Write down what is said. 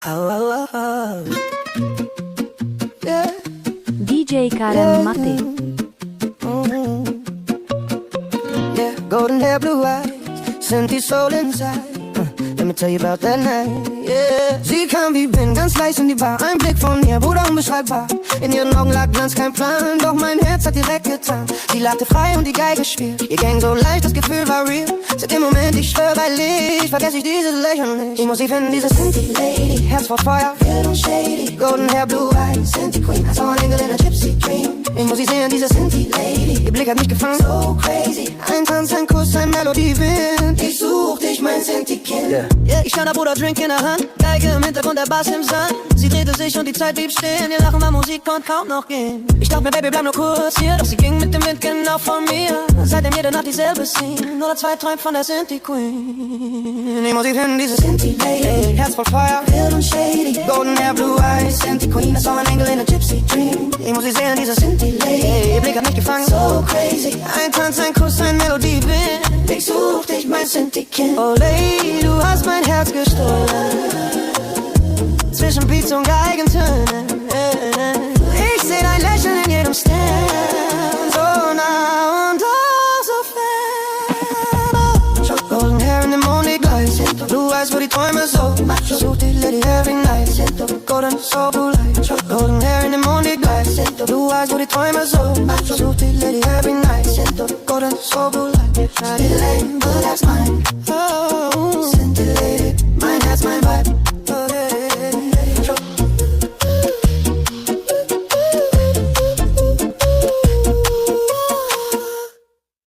Oh, oh, oh. Yeah. DJ Karen Mate. Yeah, golden hair, blue eyes, Cindy soul inside. Let me tell you about that night, yeah. Sie kam wie Wind, ganz leicht in die Bar. Ein Blick von ihr, Bruder unbeschreibbar. In ihren Augen lag Glanz, kein Plan. Doch mein Herz hat direkt getan. Sie lagte frei und die Geige spielt. Ihr Gang so leicht, das Gefühl war real. Seit dem Moment, ich schwör bei Licht, vergess ich dieses Lächeln nicht. Ich muss sie finden, diese Cindy Lady. Herz vor Feuer, wild und shady. Golden hair, blue eyes, Cindy Queen. I saw an angel in a gypsy dream. Ich muss sie sehen, diese Cindy Lady. Ihr Blick hat mich gefangen, so crazy. Ein Tanz, ein Kuss, ein Melodiewind. Ich such dich, mein Cindy-Kind. Yeah, ich stand da, Bruder, Drink in der Hand. Geige im Hintergrund, der Bass im Sand. Sie drehte sich und die Zeit blieb stehen. Ihr Lachen war Musik, konnte kaum noch gehen. Ich dachte mir, Baby, bleib nur kurz hier. Doch sie ging mit dem Wind genau von mir. Seitdem jede Nacht dieselbe Scene. Nur zwei träumt von der Cindy Queen. Ich muss sie finden, diese Cindy Lady. Herz voll Feuer, wild und shady. Golden hair, blue eyes, Cindy Queen. I saw an angel in a gypsy dream. Ich muss sie sehen, diese Cindy Lady. Ihr Blick hat mich gefangen, so crazy. Ein Tanz, ein Kuss, ein Melodiewind. Ich such dich, mein Cindy-Kind. Oh Lady, du hast mein Herz gestohlen. Zwischen Beats und Geigentönen. Ich seh dein Lächeln in jedem Stern. So nah und doch so fern. Schau, golden hair in dem Mondgleis. Blue eyes, wo die Träume so. Such die Lady every night. Golden so blue light. Schau, golden hair in dem Mondgleis. Blue eyes, wo die Träume so. Such die Lady every night. Golden so blue light.